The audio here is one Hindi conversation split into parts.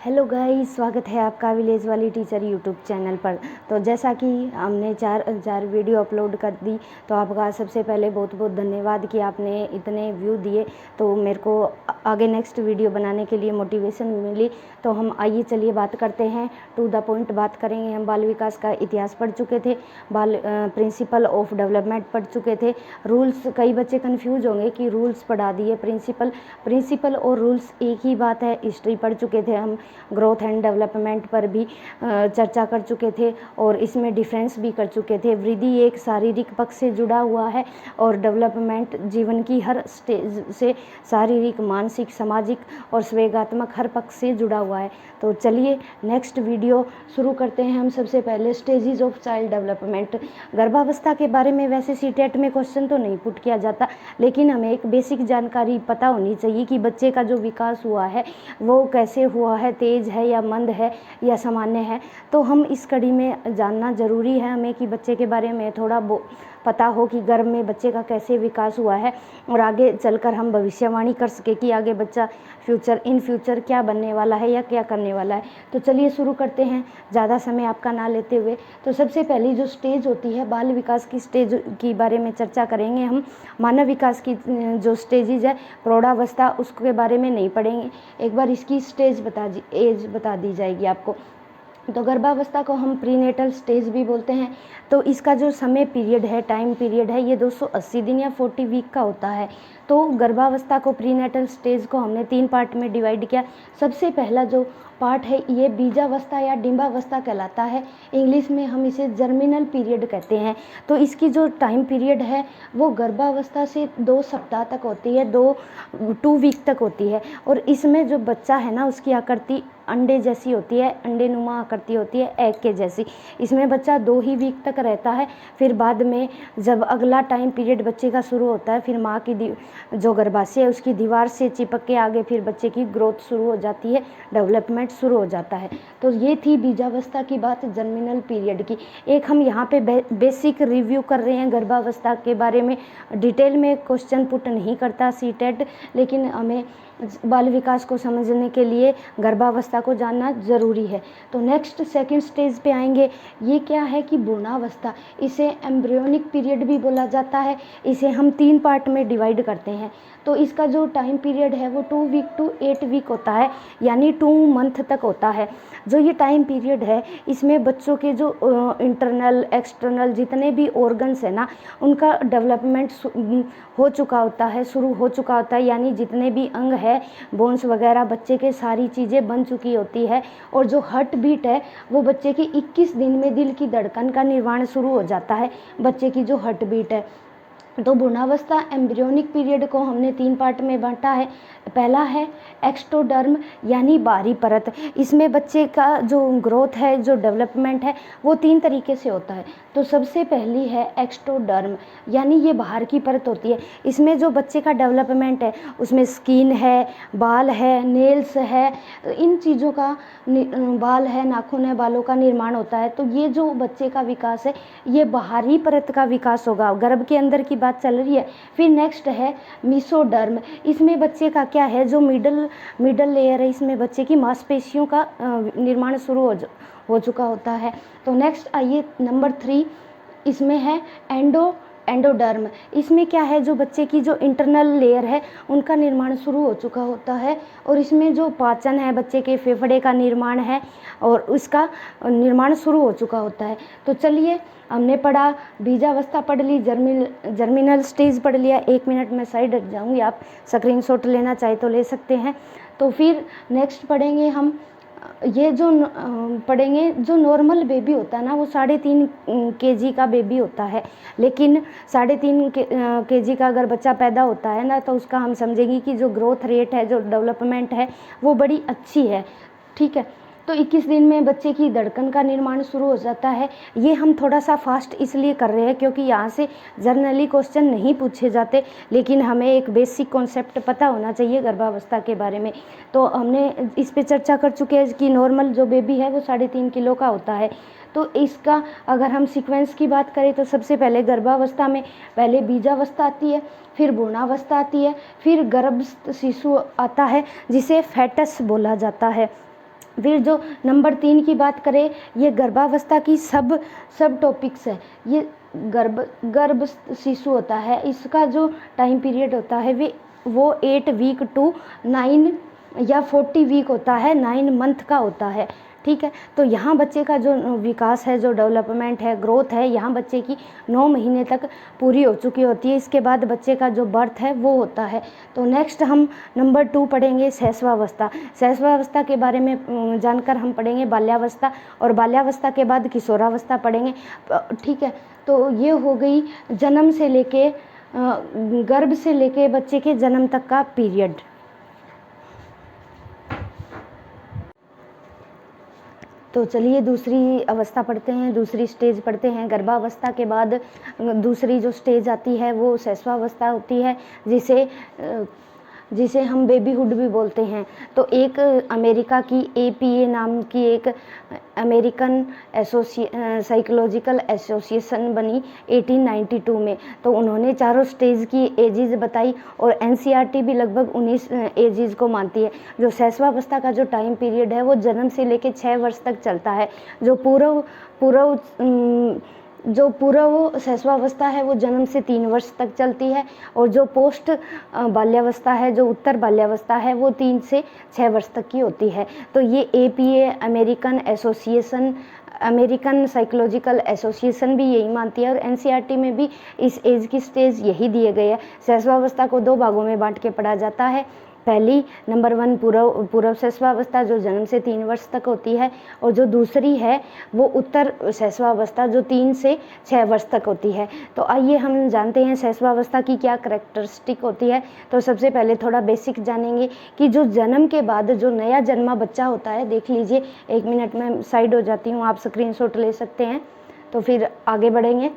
हेलो गाइस, स्वागत है आपका विलेज वाली टीचर यूट्यूब चैनल पर। तो जैसा कि हमने चार वीडियो अपलोड कर दी, तो आपका सबसे पहले बहुत बहुत धन्यवाद कि आपने इतने व्यू दिए। तो मेरे को आगे नेक्स्ट वीडियो बनाने के लिए मोटिवेशन मिली। तो हम आइए चलिए बात करते हैं, टू द पॉइंट बात करेंगे। हम बाल विकास का इतिहास पढ़ चुके थे, प्रिंसिपल ऑफ डेवलपमेंट पढ़ चुके थे, रूल्स। कई बच्चे कन्फ्यूज होंगे कि रूल्स पढ़ा दिए, प्रिंसिपल और रूल्स एक ही बात है। हिस्ट्री पढ़ चुके थे हम, ग्रोथ एंड डेवलपमेंट पर भी चर्चा कर चुके थे और इसमें डिफरेंस भी कर चुके थे। वृद्धि एक शारीरिक पक्ष से जुड़ा हुआ है और डेवलपमेंट जीवन की हर स्टेज से शारीरिक, मानसिक, सामाजिक और संवेगात्मक हर पक्ष से जुड़ा हुआ है। तो चलिए नेक्स्ट वीडियो शुरू करते हैं। हम सबसे पहले स्टेजेस ऑफ चाइल्ड डेवलपमेंट। गर्भावस्था के बारे में वैसे सीटेट में क्वेश्चन तो नहीं पुट किया जाता, लेकिन हमें एक बेसिक जानकारी पता होनी चाहिए कि बच्चे का जो विकास हुआ है वो कैसे हुआ है, तेज है या मंद है या सामान्य है। तो हम इस कड़ी में जानना ज़रूरी है हमें कि बच्चे के बारे में थोड़ा पता हो कि गर्भ में बच्चे का कैसे विकास हुआ है और आगे चलकर हम भविष्यवाणी कर सके कि आगे बच्चा इन फ्यूचर क्या बनने वाला है या क्या करने वाला है। तो चलिए शुरू करते हैं, ज़्यादा समय आपका ना लेते हुए। तो सबसे पहली जो स्टेज होती है बाल विकास की स्टेज की बारे में चर्चा करेंगे हम। मानव विकास की जो स्टेजेज है, प्रौढ़ावस्था, उसके बारे में नहीं पढ़ेंगे। एक बार इसकी एज बता दी जाएगी आपको। तो गर्भावस्था को हम प्रीनेटल स्टेज भी बोलते हैं। तो इसका जो समय पीरियड है, टाइम पीरियड है, ये 280 दिन या 40 वीक का होता है। तो गर्भावस्था को, प्रीनेटल स्टेज को हमने 3 पार्ट में डिवाइड किया। सबसे पहला जो पार्ट है ये बीजावस्था या डिंबावस्था कहलाता है। इंग्लिश में हम इसे जर्मिनल पीरियड कहते हैं। तो इसकी जो टाइम पीरियड है वो गर्भावस्था से 2 सप्ताह तक होती है, 2 वीक तक होती है। और इसमें जो बच्चा है ना, उसकी आकृति अंडे जैसी होती है, अंडे नुमा आकृति होती है, एग के जैसी। इसमें बच्चा 2 ही वीक तक रहता है। फिर बाद में जब अगला टाइम पीरियड बच्चे का शुरू होता है, फिर माँ की जो गर्भाशय है उसकी दीवार से चिपक के आगे फिर बच्चे की ग्रोथ शुरू हो जाती है, डेवलपमेंट शुरू हो जाता है। तो ये थी बीजावस्था की बात, जर्मिनल पीरियड की। एक हम यहाँ पे बेसिक रिव्यू कर रहे हैं गर्भावस्था के बारे में। डिटेल में क्वेश्चन पुट नहीं करता सीटेट, लेकिन हमें बाल विकास को समझने के लिए गर्भावस्था को जानना ज़रूरी है। तो नेक्स्ट सेकंड स्टेज पे आएंगे। ये क्या है कि भ्रूणावस्था, इसे एम्ब्रियोनिक पीरियड भी बोला जाता है। इसे हम 3 पार्ट में डिवाइड करते हैं। तो इसका जो टाइम पीरियड है वो 2 वीक टू 8 वीक होता है, यानी 2 मंथ तक होता है। जो ये टाइम पीरियड है इसमें बच्चों के जो इंटरनल एक्सटर्नल जितने भी ऑर्गन्स है ना, उनका डेवलपमेंट हो चुका होता है, शुरू हो चुका होता है। यानी जितने भी अंग है, बोन्स वगैरह, बच्चे के सारी चीज़ें बन चुकी होती है। और जो हार्ट बीट है वो बच्चे की 21 दिन में दिल की धड़कन का निर्माण शुरू हो जाता है, बच्चे की जो हार्ट बीट है। तो भ्रूणावस्था एम्ब्रियोनिक पीरियड को हमने 3 पार्ट में बांटा है। पहला है एक्सटोडर्म यानी बाहरी परत। इसमें बच्चे का जो ग्रोथ है, जो डेवलपमेंट है, वो 3 तरीके से होता है। तो सबसे पहली है एक्सटोडर्म, यानी ये बाहर की परत होती है। इसमें जो बच्चे का डेवलपमेंट है उसमें स्किन है, बाल है, नेल्स है, इन चीज़ों का, बाल है, नाखून है, बालों का निर्माण होता है। तो ये जो बच्चे का विकास है ये बाहरी परत का विकास होगा। गर्भ के अंदर की बात चल रही है। फिर नेक्स्ट है मीसोडर्म। इसमें बच्चे का क्या है, जो मिडल लेयर है, इसमें बच्चे की मांसपेशियों का निर्माण शुरू हो चुका होता है। तो नेक्स्ट आइए नंबर 3, इसमें है एंडोडर्म। इसमें क्या है, जो बच्चे की जो इंटरनल लेयर है उनका निर्माण शुरू हो चुका होता है। और इसमें जो पाचन है, बच्चे के फेफड़े का निर्माण है और उसका निर्माण शुरू हो चुका होता है। तो चलिए, हमने पढ़ा बीजावस्था पढ़ ली, जर्मिनल स्टेज पढ़ लिया। 1 मिनट में साइड हट जाऊंगी, आप स्क्रीनशॉट लेना चाहे तो ले सकते हैं। तो फिर नेक्स्ट पढ़ेंगे हम, ये जो पढ़ेंगे, जो नॉर्मल बेबी होता है ना वो 3.5 kg का बेबी होता है। लेकिन 3.5 kg का अगर बच्चा पैदा होता है ना, तो उसका हम समझेंगे कि जो ग्रोथ रेट है, जो डेवलपमेंट है, वो बड़ी अच्छी है। ठीक है। तो 21 दिन में बच्चे की धड़कन का निर्माण शुरू हो जाता है। ये हम थोड़ा सा फास्ट इसलिए कर रहे हैं क्योंकि यहाँ से जर्नली क्वेश्चन नहीं पूछे जाते, लेकिन हमें एक बेसिक कॉन्सेप्ट पता होना चाहिए गर्भावस्था के बारे में। तो हमने इस पे चर्चा कर चुके हैं कि नॉर्मल जो बेबी है वो 3.5 किलो का होता है। तो इसका अगर हम सीक्वेंस की बात करें तो सबसे पहले गर्भावस्था में पहले बीजावस्था आती है, फिर भ्रूणावस्था आती है, फिर गर्भस्थ शिशु आता है जिसे फेटस बोला जाता है। फिर जो नंबर 3 की बात करें, ये गर्भावस्था की सब टॉपिक्स है। ये गर्भ शिशु होता है, इसका जो टाइम पीरियड होता है वो 8 वीक टू 9 या 40 वीक होता है, 9 मंथ का होता है। ठीक है, तो यहाँ बच्चे का जो विकास है, जो डेवलपमेंट है, ग्रोथ है, यहाँ बच्चे की 9 महीने तक पूरी हो चुकी होती है। इसके बाद बच्चे का जो बर्थ है वो होता है। तो नेक्स्ट हम नंबर 2 पढ़ेंगे शैशवावस्था। शैशवावस्था के बारे में जानकर हम पढ़ेंगे बाल्यावस्था, और बाल्यावस्था के बाद किशोरावस्था पढ़ेंगे। ठीक है, तो ये हो गई जन्म से लेके गर्भ से लेके बच्चे के जन्म तक का पीरियड। तो चलिए दूसरी अवस्था पढ़ते हैं, दूसरी स्टेज पढ़ते हैं। गर्भावस्था के बाद दूसरी जो स्टेज आती है वो शैशवावस्था होती है, जिसे हम बेबीहुड भी बोलते हैं। तो एक अमेरिका की APA नाम की एक अमेरिकन साइकोलॉजिकल एसोसिएशन बनी 1892 में। तो उन्होंने चारों स्टेज की एजेस बताई, और NCERT भी लगभग 19 एजेस को मानती है। जो शैशवावस्था का जो टाइम पीरियड है वो जन्म से लेकर 6 वर्ष तक चलता है। जो पूर्व शैशवावस्था है वो जन्म से 3 वर्ष तक चलती है, और जो पोस्ट बाल्यावस्था है, जो उत्तर बाल्यावस्था है, वो 3 से 6 वर्ष तक की होती है। तो ये APA अमेरिकन साइकोलॉजिकल एसोसिएशन भी यही मानती है, और NCERT में भी इस एज की स्टेज यही दिए गए हैं। शैशवावस्था को 2 भागों में बांट के पढ़ा जाता है। पहली नंबर 1 पूर्व शैशवावस्था जो जन्म से 3 वर्ष तक होती है, और जो दूसरी है वो उत्तर शैशवावस्था जो 3 से 6 वर्ष तक होती है। तो आइए हम जानते हैं शैशवावस्था की क्या करैक्टरिस्टिक होती है। तो सबसे पहले थोड़ा बेसिक जानेंगे कि जो जन्म के बाद जो नया जन्मा बच्चा होता है, देख लीजिए, 1 मिनट में साइड हो जाती हूँ, आप स्क्रीनशॉट ले सकते हैं, तो फिर आगे बढ़ेंगे।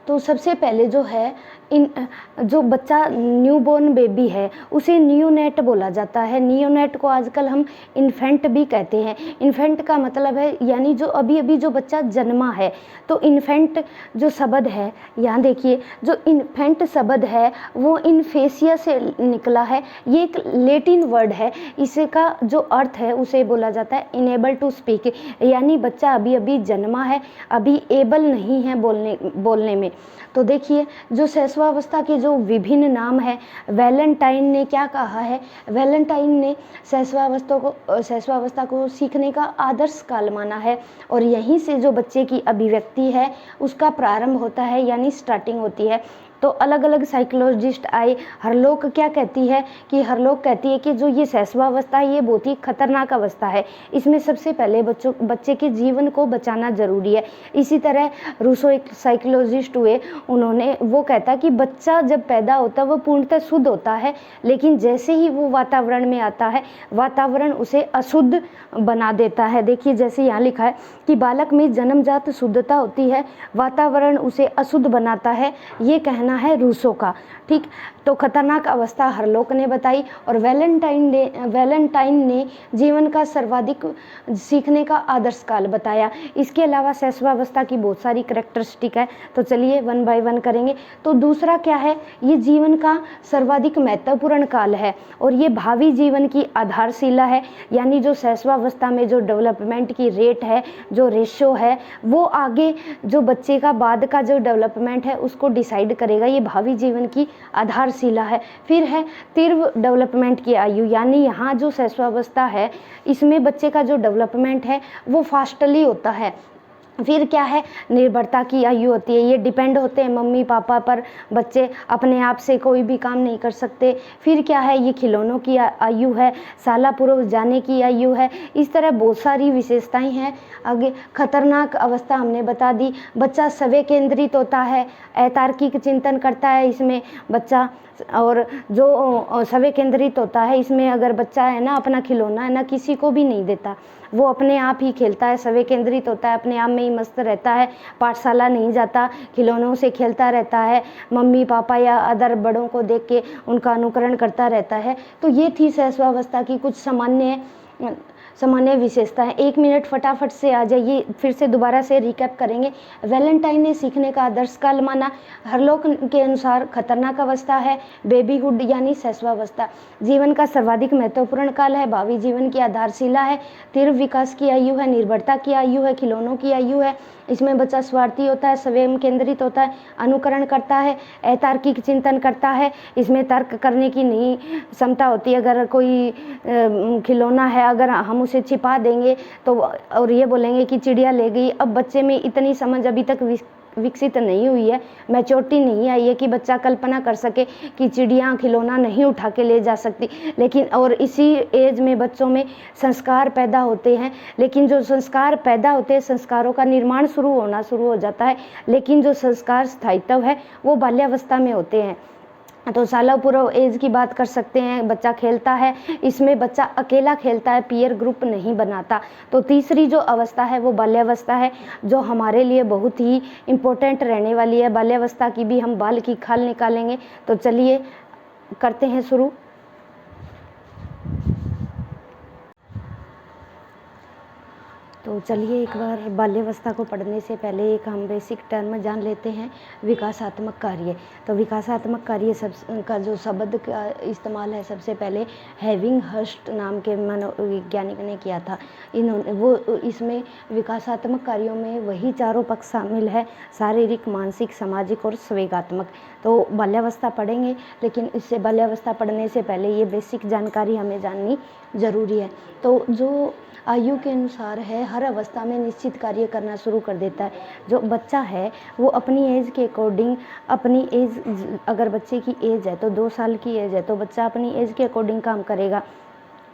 तो सबसे पहले जो है जो बच्चा न्यूबॉर्न बेबी है उसे नियोनेट बोला जाता है। नियोनेट को आजकल हम इन्फेंट भी कहते हैं। इन्फेंट का मतलब है यानी जो अभी अभी जो बच्चा जन्मा है। तो इन्फेंट जो शब्द है, यहाँ देखिए, जो इन्फेंट शब्द है वो इन्फेसिया से निकला है। ये एक लेटिन वर्ड है। इसका जो अर्थ है उसे बोला जाता है इनेबल टू स्पीक, यानी बच्चा अभी अभी जन्मा है, अभी एबल नहीं है बोलने में। तो देखिए, जो शैशवावस्था के जो विभिन्न नाम है, वैलेंटाइन ने क्या कहा है? वैलेंटाइन ने शैशवावस्था को सीखने का आदर्श काल माना है, और यहीं से जो बच्चे की अभिव्यक्ति है उसका प्रारंभ होता है, यानी स्टार्टिंग होती है। तो अलग अलग साइकोलॉजिस्ट आए। हरलोक क्या कहती है कि हरलोक कहती है कि जो ये शैशवावस्था है ये बहुत ही खतरनाक अवस्था है, इसमें सबसे पहले बच्चे के जीवन को बचाना जरूरी है। इसी तरह रूसो एक साइकोलॉजिस्ट हुए, वो कहता कि बच्चा जब पैदा होता है वो पूर्णतः शुद्ध होता है, लेकिन जैसे ही वो वातावरण में आता है वातावरण उसे अशुद्ध बना देता है। देखिए, जैसे यहाँ लिखा है कि बालक में जन्मजात शुद्धता होती है, वातावरण उसे अशुद्ध बनाता है, ये कहना है रूसो का। ठीक, तो खतरनाक अवस्था हरलोक ने बताई, और वैलेंटाइन ने जीवन का सर्वाधिक सीखने का आदर्श काल बताया। इसके अलावा शैशवावस्था की बहुत सारी करैक्टरिस्टिक है, तो चलिए 1 बाय 1 करेंगे। तो दूसरा क्या है? ये जीवन का सर्वाधिक महत्वपूर्ण काल है, और ये भावी जीवन की आधारशिला है, यानी जो शैशवावस्था में जो डेवलपमेंट की रेट है, जो रेशियो है, वो आगे जो बच्चे का बाद का जो डेवलपमेंट है उसको डिसाइड करेगा। ये भावी जीवन की आधारशिला है। फिर है तीव्र डेवलपमेंट की आयु, यानी यहाँ जो शैशवावस्था है इसमें बच्चे का जो डेवलपमेंट है वो फास्टली होता है। फिर क्या है? निर्भरता की आयु होती है, ये डिपेंड होते हैं मम्मी पापा पर, बच्चे अपने आप से कोई भी काम नहीं कर सकते। फिर क्या है? ये खिलौनों की आयु है, शाला पूर्व जाने की आयु है। इस तरह बहुत सारी विशेषताएं हैं। आगे खतरनाक अवस्था हमने बता दी। बच्चा स्वयं केंद्रित होता है, अतार्किक चिंतन करता है इसमें बच्चा, और जो स्वयं केंद्रित होता है इसमें अगर बच्चा है ना अपना खिलौना है ना किसी को भी नहीं देता, वो अपने आप ही खेलता है, स्वयं केंद्रित होता है, अपने आप में ही मस्त रहता है, पाठशाला नहीं जाता, खिलौनों से खेलता रहता है, मम्मी पापा या अदर बड़ों को देख के उनका अनुकरण करता रहता है। तो ये थी शैशवावस्था की कुछ सामान्य विशेषताएं 1 मिनट फटाफट से आ जाइए, फिर से दोबारा से रिकैप करेंगे। वैलेंटाइन ने सीखने का आदर्श काल माना। हरलोक के अनुसार खतरनाक अवस्था है बेबीहुड यानी शैशवावस्था। जीवन का सर्वाधिक महत्वपूर्ण काल है, भावी जीवन की आधारशिला है। तीव्र विकास की आयु है, निर्भरता की आयु है, खिलौनों की आयु है। इसमें बच्चा स्वार्थी होता है, स्वयं केंद्रित होता है, अनुकरण करता है, अतार्किक चिंतन करता है। इसमें तर्क करने की नहीं क्षमता होती है। अगर कोई खिलौना है, अगर हम उसे छिपा देंगे तो और ये बोलेंगे कि चिड़िया ले गई, अब बच्चे में इतनी समझ अभी तक विकसित नहीं हुई है, मैच्योरिटी नहीं आई है कि बच्चा कल्पना कर सके कि चिड़िया खिलौना नहीं उठा के ले जा सकती। लेकिन और इसी एज में बच्चों में संस्कार पैदा होते हैं, लेकिन जो संस्कार पैदा होते हैं, संस्कारों का निर्माण शुरू हो जाता है, लेकिन जो संस्कार स्थायित्व है वो बाल्यावस्था में होते हैं। तो सालों पूर्व एज की बात कर सकते हैं। बच्चा खेलता है, इसमें बच्चा अकेला खेलता है, पीयर ग्रुप नहीं बनाता। तो तीसरी जो अवस्था है वो बाल्यावस्था है, जो हमारे लिए बहुत ही इम्पोर्टेंट रहने वाली है। बाल्यावस्था की भी हम बाल की खाल निकालेंगे। तो चलिए करते हैं शुरू। तो चलिए एक बार बाल्यावस्था को पढ़ने से पहले एक हम बेसिक टर्म जान लेते हैं, विकासात्मक कार्य। तो विकासात्मक कार्य का जो शब्द का इस्तेमाल है सबसे पहले हैविंग हर्स्ट नाम के मनोवैज्ञानिक ने किया था। इसमें विकासात्मक कार्यों में वही चारों पक्ष शामिल है, शारीरिक, मानसिक, सामाजिक और संवेगात्मक। तो बाल्यावस्था पढ़ेंगे, लेकिन इससे बाल्यावस्था पढ़ने से पहले ये बेसिक जानकारी हमें जाननी ज़रूरी है। तो जो आयु के अनुसार है, हर अवस्था में निश्चित कार्य करना शुरू कर देता है। जो बच्चा है वो अपनी एज के अकॉर्डिंग, अपनी एज, अगर बच्चे की एज है तो 2 साल की एज है तो बच्चा अपनी एज के अकॉर्डिंग काम करेगा,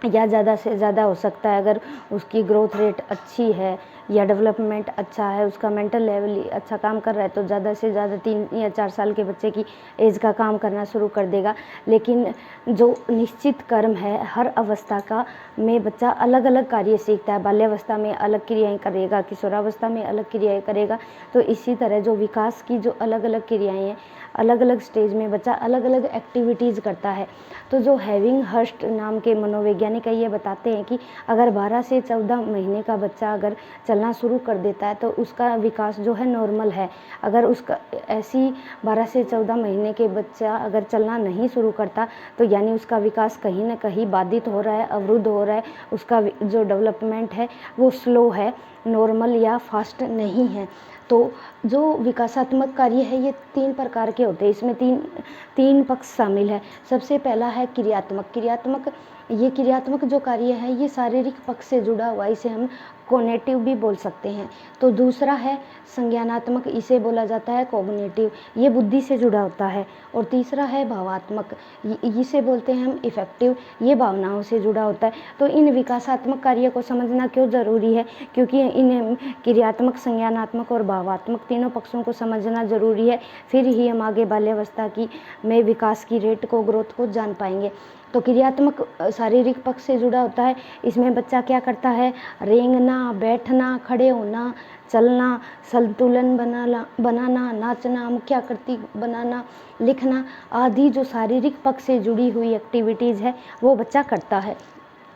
या ज़्यादा से ज़्यादा हो सकता है। अगर उसकी ग्रोथ रेट अच्छी है या डेवलपमेंट अच्छा है, उसका मेंटल लेवल अच्छा काम कर रहा है, तो ज़्यादा से ज़्यादा 3 या 4 साल के बच्चे की एज का काम करना शुरू कर देगा। लेकिन जो निश्चित कर्म है हर अवस्था का में बच्चा अलग अलग कार्य सीखता है। बाल्यावस्था में अलग क्रियाएं करेगा, किशोरावस्था में अलग क्रियाएं करेगा। तो इसी तरह जो विकास की जो अलग अलग क्रियाएं हैं, अलग अलग स्टेज में बच्चा अलग अलग एक्टिविटीज़ करता है। तो जो हैविंग हर्स्ट नाम के मनोवैज्ञानिक है, ये बताते हैं कि अगर 12 से 14 महीने का बच्चा अगर चलना शुरू कर देता है तो उसका विकास जो है नॉर्मल है। अगर उसका ऐसी 12 से 14 महीने के बच्चा अगर चलना नहीं शुरू करता तो यानी उसका विकास कहीं ना कहीं बाधित हो रहा है, अवरुद्ध हो रहा है। उसका जो डेवलपमेंट है वो स्लो है, नॉर्मल या फास्ट नहीं है। तो जो विकासात्मक कार्य है ये 3 प्रकार के होते हैं। इसमें तीन पक्ष शामिल है। सबसे पहला है क्रियात्मक। ये क्रियात्मक जो कार्य है ये शारीरिक पक्ष से जुड़ा हुआ, इसे हम कोग्निटिव भी बोल सकते हैं। तो दूसरा है संज्ञानात्मक, इसे बोला जाता है कॉग्निटिव, ये बुद्धि से जुड़ा होता है। और तीसरा है भावात्मक, इसे बोलते हैं हम इफेक्टिव, ये भावनाओं से जुड़ा होता है। तो इन विकासात्मक कार्य को समझना क्यों ज़रूरी है? क्योंकि इन क्रियात्मक, संज्ञानात्मक और भावात्मक तीनों पक्षों को समझना ज़रूरी है। फिर ही हम आगे बाल्यावस्था में विकास की रेट को, ग्रोथ को जान पाएंगे। तो क्रियात्मक शारीरिक पक्ष से जुड़ा होता है। इसमें बच्चा क्या करता है? रेंगना, बैठना, खड़े होना, चलना, संतुलन बनाना, नाचना, मुख्याकृति बनाना, लिखना आदि जो शारीरिक पक्ष से जुड़ी हुई एक्टिविटीज़ है वो बच्चा करता है।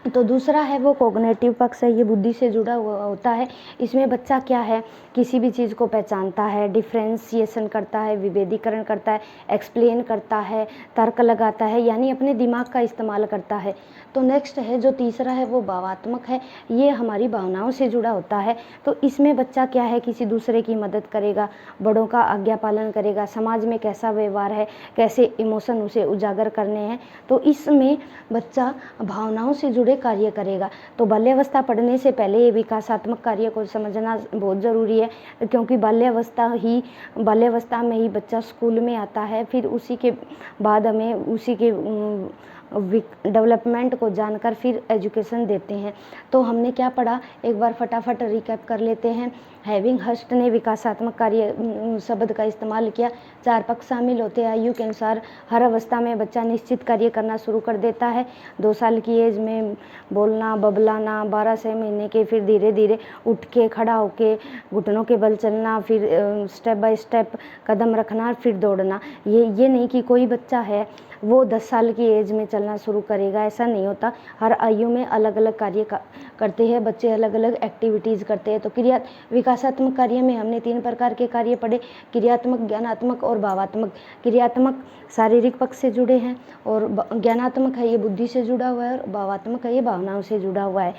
तो दूसरा है वो कॉग्निटिव पक्ष है, ये बुद्धि से जुड़ा हुआ होता है। इसमें बच्चा क्या है? किसी भी चीज़ को पहचानता है, डिफ्रेंशिएशन करता है, विभेदीकरण करता है, एक्सप्लेन करता है, तर्क लगाता है, यानी अपने दिमाग का इस्तेमाल करता है। तो नेक्स्ट है जो तीसरा है वो भावात्मक है, ये हमारी भावनाओं से जुड़ा होता है। तो इसमें बच्चा क्या है? किसी दूसरे की मदद करेगा, बड़ों का आज्ञा पालन करेगा, समाज में कैसा व्यवहार है, कैसे इमोशन उसे उजागर करने हैं, तो इसमें बच्चा भावनाओं से जुड़े कार्य करेगा। तो बाल्यावस्था पढ़ने से पहले ये विकासात्मक कार्य को समझना बहुत ज़रूरी है, क्योंकि बाल्यावस्था में ही बच्चा स्कूल में आता है। फिर उसी के बाद हमें उसी के डेवलपमेंट को जानकर फिर एजुकेशन देते हैं। तो हमने क्या पढ़ा, एक बार फटाफट रिकैप कर लेते हैं। हैविंग हर्स्ट ने विकासात्मक कार्य शब्द का इस्तेमाल किया। 4 पक्ष शामिल होते हैं। आयु के अनुसार हर अवस्था में बच्चा निश्चित कार्य करना शुरू कर देता है। 2 साल की एज में बोलना, बबलाना, 12 से महीने के फिर धीरे धीरे उठ के, खड़ा होके, घुटनों के बल चलना, फिर स्टेप बाय स्टेप कदम रखना, फिर दौड़ना। ये नहीं कि कोई बच्चा है वो 10 साल की एज में चल चलना शुरू करेगा, ऐसा नहीं होता। हर आयु में अलग अलग कार्य करते हैं बच्चे, अलग अलग एक्टिविटीज़ करते हैं। तो क्रिया विकासात्मक कार्य में हमने 3 प्रकार के कार्य पढ़े, क्रियात्मक, ज्ञानात्मक और भावात्मक। क्रियात्मक शारीरिक पक्ष से जुड़े हैं और ज्ञानात्मक है ये बुद्धि से जुड़ा हुआ है और भावात्मक है ये भावनाओं से जुड़ा हुआ है।